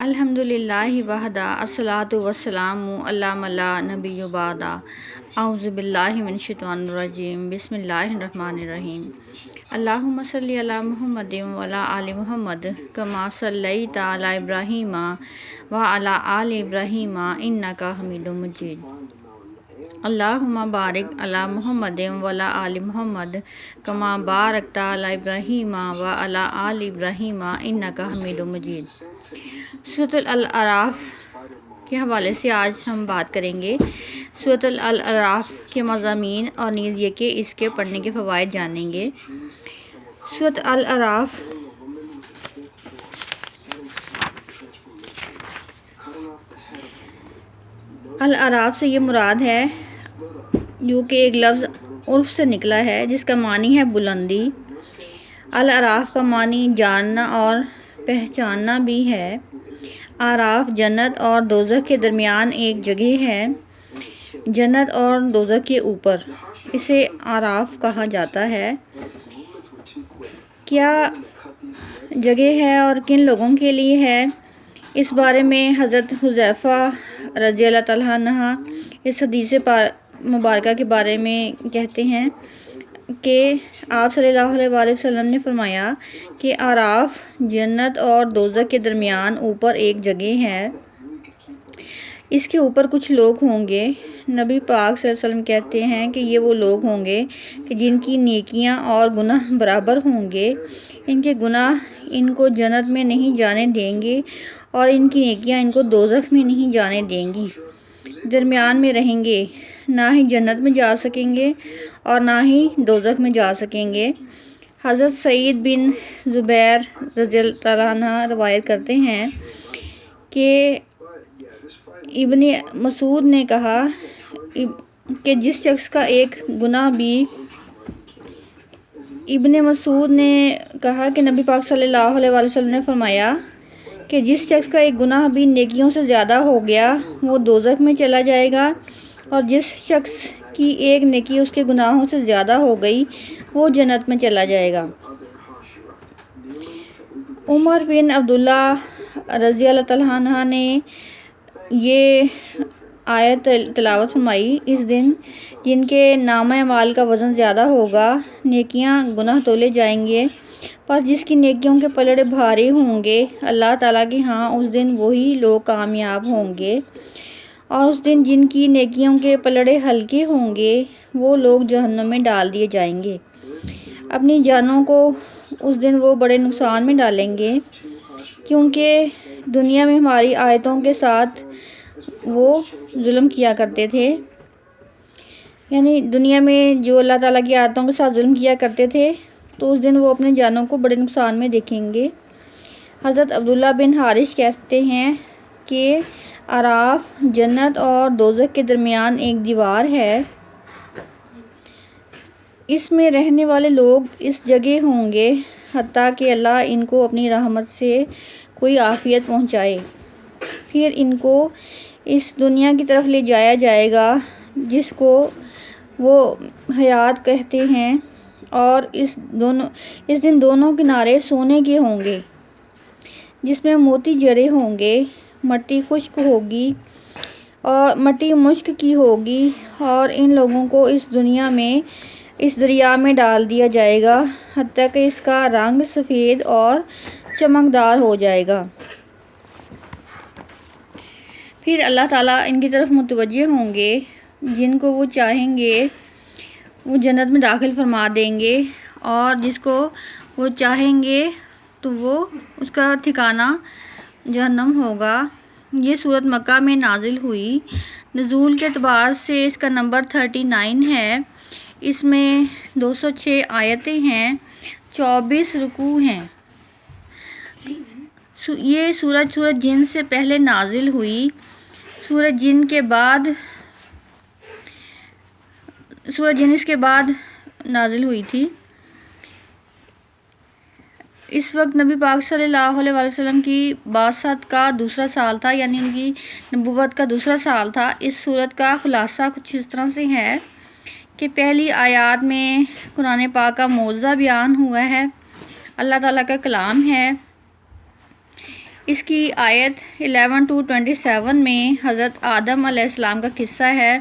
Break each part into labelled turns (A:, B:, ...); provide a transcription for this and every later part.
A: الحمدللہ وحدہ الصلاۃ والسلام علی من لا نبی بعدہ اعوذ باللہ من الشیطان الرجیم بسم اللہ الرحمن الرحیم اللہم صلی علی محمد وعلی آل محمد کما صلیت علی ابراہیم وعلی آل ابراہیم انک حمید مجید اللہم بارک علی محمد وعلی آل محمد کما بارکت علی ابراہیم وعلی آل ابراہیم انک حمید مجید۔ سورۃ الاعراف کے حوالے سے آج ہم بات کریں گے۔ سورۃ الاعراف کے مضامین اور نیز یہ کہ اس کے پڑھنے کے فوائد جانیں گے۔ سورۃ الاعراف سے یہ مراد ہے جو کہ ایک لفظ عرف سے نکلا ہے جس کا معنی ہے بلندی۔ الاعراف کا معنی جاننا اور پہچاننا بھی ہے۔ اعراف جنت اور دوزخ کے درمیان ایک جگہ ہے، جنت اور دوزخ کے اوپر، اسے اعراف کہا جاتا ہے۔ کیا جگہ ہے اور کن لوگوں کے لیے ہے، اس بارے میں حضرت حذیفہ رضی اللہ تعالیٰ عنہ اس حدیث مبارکہ کے بارے میں کہتے ہیں کہ آپ صلی اللہ علیہ وآلہ وسلم نے فرمایا کہ اعراف جنت اور دوزخ کے درمیان اوپر ایک جگہ ہے، اس کے اوپر کچھ لوگ ہوں گے۔ نبی پاک صلی اللہ علیہ وسلم کہتے ہیں کہ یہ وہ لوگ ہوں گے کہ جن کی نیکیاں اور گناہ برابر ہوں گے، ان کے گناہ ان کو جنت میں نہیں جانے دیں گے اور ان کی نیکیاں ان کو دوزخ میں نہیں جانے دیں گی، درمیان میں رہیں گے، نہ ہی جنت میں جا سکیں گے اور نہ ہی دوزخ میں جا سکیں گے۔ حضرت سعید بن جبیر رضی اللہ تعالیٰ عنہ روایت کرتے ہیں کہ ابن مسعود نے کہا کہ جس شخص کا ایک گناہ بھی ابن مسعود نے کہا کہ نبی پاک صلی اللہ علیہ وآلہ وسلم نے فرمایا کہ جس شخص کا ایک گناہ بھی نیکیوں سے زیادہ ہو گیا وہ دوزخ میں چلا جائے گا، اور جس شخص کی ایک نیکی اس کے گناہوں سے زیادہ ہو گئی وہ جنت میں چلا جائے گا۔ عمر بن عبداللہ رضی اللہ تعالیٰ عنہ نے یہ آیت تلاوت فرمائی، اس دن جن کے نامہ اعمال کا وزن زیادہ ہوگا، نیکیاں گناہ تولے جائیں گے، پس جس کی نیکیوں کے پلڑے بھاری ہوں گے اللہ تعالیٰ کے ہاں اس دن وہی لوگ کامیاب ہوں گے، اور اس دن جن کی نیکیوں کے پلڑے ہلکے ہوں گے وہ لوگ جہنم میں ڈال دیے جائیں گے۔ اپنی جانوں کو اس دن وہ بڑے نقصان میں ڈالیں گے، کیونکہ دنیا میں ہماری آیتوں کے ساتھ وہ ظلم کیا کرتے تھے، یعنی دنیا میں جو اللہ تعالیٰ کی آیتوں کے ساتھ ظلم کیا کرتے تھے تو اس دن وہ اپنے جانوں کو بڑے نقصان میں دیکھیں گے۔ حضرت عبداللہ بن حارث کہتے ہیں کہ اعراف جنت اور دوزخ کے درمیان ایک دیوار ہے، اس میں رہنے والے لوگ اس جگہ ہوں گے حتیٰ کہ اللہ ان کو اپنی رحمت سے کوئی عافیت پہنچائے، پھر ان کو اس دنیا کی طرف لے جایا جائے گا جس کو وہ حیات کہتے ہیں، اور اس دن دونوں کنارے سونے کے ہوں گے جس میں موتی جڑے ہوں گے، مٹی خشک ہوگی اور مٹی مشک کی ہوگی، اور ان لوگوں کو اس دنیا میں اس دریا میں ڈال دیا جائے گا حتیٰ کہ اس کا رنگ سفید اور چمکدار ہو جائے گا، پھر اللہ تعالیٰ ان کی طرف متوجہ ہوں گے، جن کو وہ چاہیں گے وہ جنت میں داخل فرما دیں گے، اور جس کو وہ چاہیں گے تو وہ اس کا ٹھکانہ جہنم ہوگا۔ یہ سورۃ مکہ میں نازل ہوئی، نزول کے اعتبار سے اس کا نمبر 39 ہے، اس میں 206 آیتیں ہیں، 24 رکوع ہیں۔ یہ سورۃ جن سے پہلے نازل ہوئی، سورۃ جن اس کے بعد نازل ہوئی تھی۔ اس وقت نبی پاک صلی اللہ علیہ وآلہ وسلم کی بعثت کا دوسرا سال تھا، یعنی ان کی نبوت کا دوسرا سال تھا۔ اس سورت کا خلاصہ کچھ اس طرح سے ہے کہ پہلی آیات میں قرآن پاک کا معجزہ بیان ہوا ہے، اللہ تعالیٰ کا کلام ہے، اس کی آیت 11 to 27 میں حضرت آدم علیہ السلام کا قصہ ہے،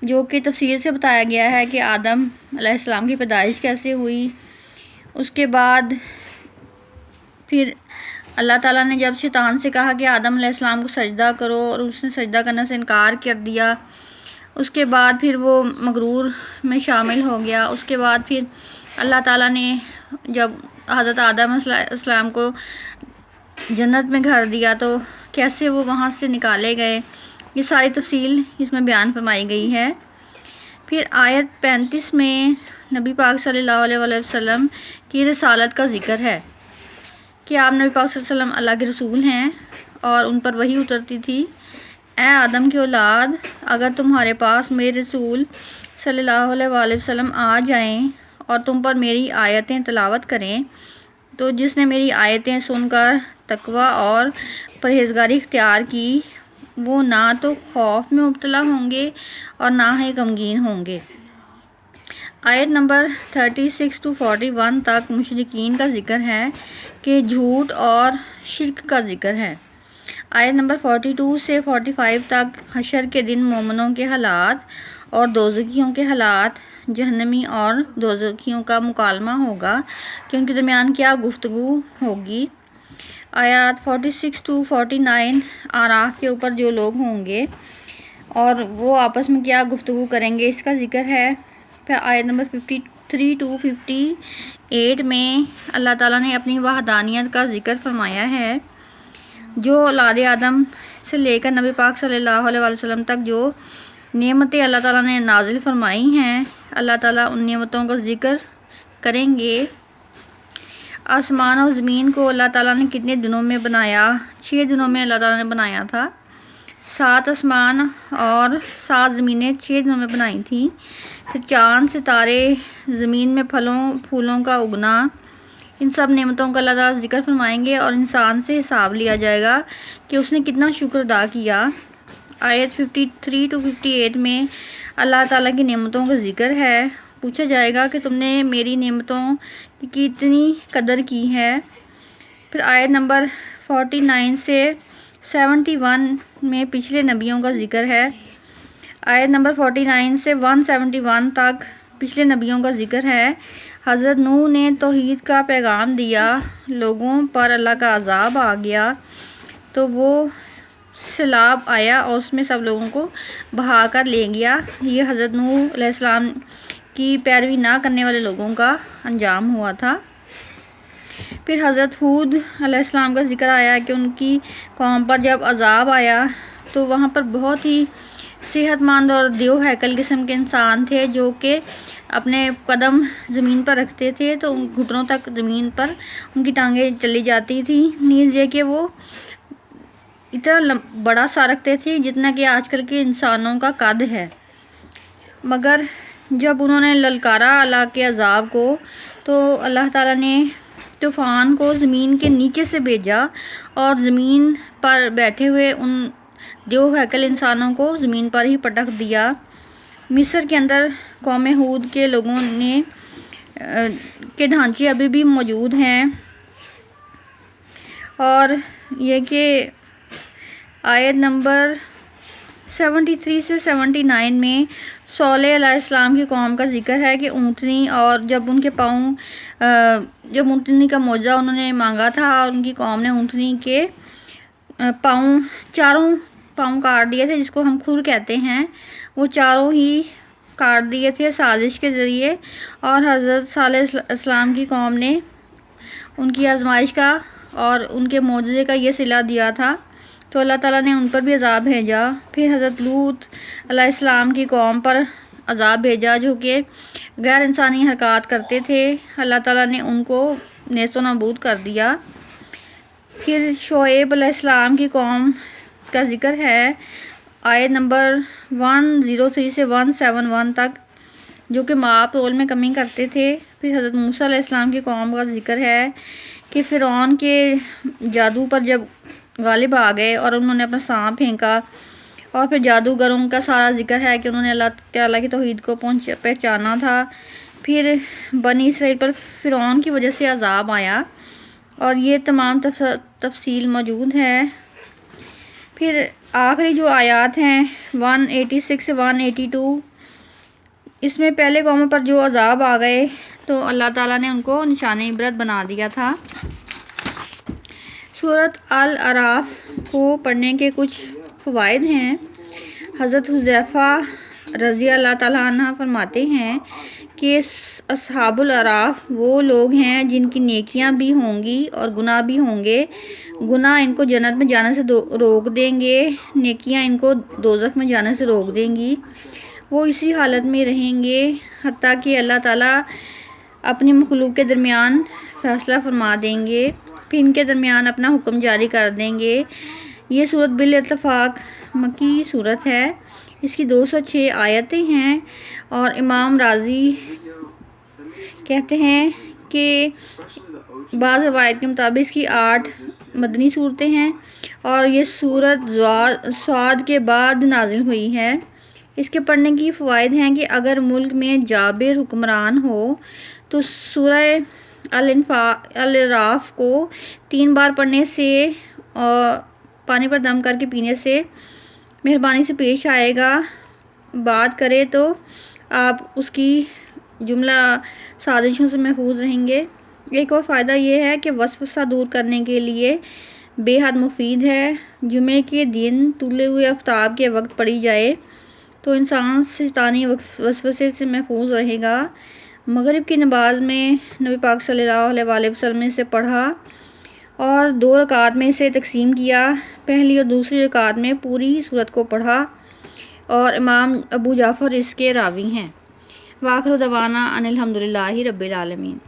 A: جو کہ تفصیل سے بتایا گیا ہے کہ آدم علیہ السلام کی پیدائش کیسے ہوئی۔ اس کے بعد پھر اللہ تعالیٰ نے جب شیطان سے کہا کہ آدم علیہ السلام کو سجدہ کرو، اور اس نے سجدہ کرنے سے انکار کر دیا، اس کے بعد پھر وہ مغرور میں شامل ہو گیا۔ اس کے بعد پھر اللہ تعالیٰ نے جب حضرت آدم علیہ السلام کو جنت میں گھر دیا تو کیسے وہ وہاں سے نکالے گئے، یہ ساری تفصیل اس میں بیان فرمائی گئی ہے۔ پھر آیت 35 میں نبی پاک صلی اللہ علیہ وآلہ وسلم کی رسالت کا ذکر ہے کہ آپ نبی پاک صلی اللہ علیہ وسلم اللہ کے رسول ہیں اور ان پر وحی اترتی تھی۔ اے آدم کی اولاد، اگر تمہارے پاس میرے رسول صلی اللہ علیہ وآلہ وسلم آ جائیں اور تم پر میری آیتیں تلاوت کریں تو جس نے میری آیتیں سن کر تقوی اور پرہیزگاری اختیار کی، وہ نہ تو خوف میں مبتلا ہوں گے اور نہ ہی غمگین ہوں گے۔ آیت نمبر 36 to 41 تک مشرکین کا ذکر ہے کہ جھوٹ اور شرک کا ذکر ہے۔ آیت نمبر 42 سے 45 تک حشر کے دن مومنوں کے حالات اور دوزخیوں کے حالات، جہنمی اور دوزخیوں کا مکالمہ ہوگا کہ ان کے درمیان کیا گفتگو ہوگی۔ آیات 46 to 49 اعراف کے اوپر جو لوگ ہوں گے اور وہ آپس میں کیا گفتگو کریں گے، اس کا ذکر ہے۔ پھر آیت نمبر 53 to 58 میں اللہ تعالیٰ نے اپنی وحدانیت کا ذکر فرمایا ہے، جو اولاد آدم سے لے کر نبی پاک صلی اللہ علیہ وآلہ وسلم تک جو نعمتیں اللہ تعالیٰ نے نازل فرمائی ہیں، اللہ تعالیٰ ان نعمتوں کا ذکر کریں گے۔ آسمان اور زمین کو اللہ تعالیٰ نے کتنے دنوں میں بنایا؟ 6 دنوں میں اللہ تعالیٰ نے بنایا تھا۔ 7 آسمان اور 7 زمینیں 6 دنوں میں بنائی تھیں۔ پھر چاند، ستارے، زمین میں پھلوں پھولوں کا اگنا، ان سب نعمتوں کا اللہ تعالیٰ ذکر فرمائیں گے اور انسان سے حساب لیا جائے گا کہ اس نے کتنا شکر ادا کیا۔ آیت 53 to 58 میں اللہ تعالیٰ کی نعمتوں کا ذکر ہے، پوچھا جائے گا کہ تم نے میری نعمتوں کی کتنی قدر کی ہے۔ پھر آیت نمبر 49 سے 71 میں پچھلے نبیوں کا ذکر ہے۔ آیت نمبر 49 سے 171 تک پچھلے نبیوں کا ذکر ہے۔ حضرت نوح نے توحید کا پیغام دیا، لوگوں پر اللہ کا عذاب آ گیا تو وہ سیلاب آیا اور اس میں سب لوگوں کو بہا کر لے گیا۔ یہ حضرت نوح علیہ السلام کی پیروی نہ کرنے والے لوگوں کا انجام ہوا تھا۔ پھر حضرت ہود علیہ السلام کا ذکر آیا کہ ان کی قوم پر جب عذاب آیا تو وہاں پر بہت ہی صحت مند اور دیو ہیکل قسم کے انسان تھے، جو کہ اپنے قدم زمین پر رکھتے تھے تو ان گھٹنوں تک زمین پر ان کی ٹانگیں چلی جاتی تھیں، نیز یہ کہ وہ اتنا بڑا سا رکھتے تھے جتنا کہ آج کل کے انسانوں کا قد ہے۔ مگر جب انہوں نے للکارا اللہ کے عذاب کو تو اللہ تعالیٰ نے طوفان کو زمین کے نیچے سے بھیجا اور زمین پر بیٹھے ہوئے ان دیو ہیکل انسانوں کو زمین پر ہی پٹک دیا۔ مصر کے اندر قوم ہود کے لوگوں نے کے ڈھانچے ابھی بھی موجود ہیں، اور یہ کہ آیت نمبر 73 سے 79 میں صالح علیہ السلام کی قوم کا ذکر ہے کہ اونٹنی اور جب ان کے پاؤں جب اونٹنی کا معجزہ انہوں نے مانگا تھا اور ان کی قوم نے اونٹنی کے چاروں پاؤں کاٹ دیے تھے، جس کو ہم کھر کہتے ہیں، وہ چاروں ہی کاٹ دیے تھے سازش کے ذریعے، اور حضرت صالح علیہ السلام کی قوم نے ان کی آزمائش کا اور ان کے معجزے کا یہ صلہ دیا تھا تو اللہ تعالیٰ نے ان پر بھی عذاب بھیجا۔ پھر حضرت لوط علیہ السلام کی قوم پر عذاب بھیجا، جو کہ غیر انسانی حرکات کرتے تھے، اللہ تعالیٰ نے ان کو نیست و نابود کر دیا۔ پھر شعیب علیہ السلام کی قوم کا ذکر ہے، آیت نمبر 103 سے 171 تک، جو کہ ماپ تول میں کمی کرتے تھے۔ پھر حضرت موسیٰ علیہ السلام کی قوم کا ذکر ہے کہ فرعون کے جادو پر جب غالب آ گئے اور انہوں نے اپنا سانپ پھینکا، اور پھر جادوگروں کا سارا ذکر ہے کہ انہوں نے اللہ تعالیٰ کی توحید کو پہچانا تھا۔ پھر بنی اسرائیل پر فرعون کی وجہ سے عذاب آیا، اور یہ تمام تفصیل موجود ہے۔ پھر آخری جو آیات ہیں 186 سے 182، اس میں پہلے قوموں پر جو عذاب آ گئے تو اللہ تعالیٰ نے ان کو نشان عبرت بنا دیا تھا۔ سورۃ الاعراف کو پڑھنے کے کچھ فوائد ہیں۔ حضرت حذیفہ رضی اللہ تعالیٰ عنہ فرماتے ہیں کہ اصحاب الاعراف وہ لوگ ہیں جن کی نیکیاں بھی ہوں گی اور گناہ بھی ہوں گے۔ گناہ ان کو جنت میں جانے سے روک دیں گے، نیکیاں ان کو دوزخ میں جانے سے روک دیں گی۔ وہ اسی حالت میں رہیں گے حتیٰ کہ اللہ تعالیٰ اپنی مخلوق کے درمیان فیصلہ فرما دیں گے، پھر ان کے درمیان اپنا حکم جاری کر دیں گے۔ یہ صورت بالاتفاق مکی صورت ہے۔ اس کی 206 آیتیں ہیں، اور امام راضی کہتے ہیں کہ بعض روایت کے مطابق اس کی 8 مدنی صورتیں ہیں، اور یہ صورت صاد کے بعد نازل ہوئی ہے۔ اس کے پڑھنے کی فوائد ہیں کہ اگر ملک میں جابر حکمران ہو تو سورہ الاعراف کو 3 بار پڑھنے سے اور پانی پر دم کر کے پینے سے مہربانی سے پیش آئے گا۔ بات کرے تو آپ اس کی جملہ سازشوں سے محفوظ رہیں گے۔ ایک اور فائدہ یہ ہے کہ وسوسہ دور کرنے کے لیے بے حد مفید ہے۔ جمعے کے دن طلوع ہوئے آفتاب کے وقت پڑھی جائے تو انسان شیطانی وسوسے سے محفوظ رہے گا۔ مغرب کی نماز میں نبی پاک صلی اللہ علیہ وآلہ وسلم نے اسے پڑھا اور 2 رکعات میں اسے تقسیم کیا۔ پہلی اور دوسری رکعت میں پوری سورت کو پڑھا، اور امام ابو جعفر اس کے راوی ہیں۔ وآخر دعوانا ان الحمد للہ رب العالمین۔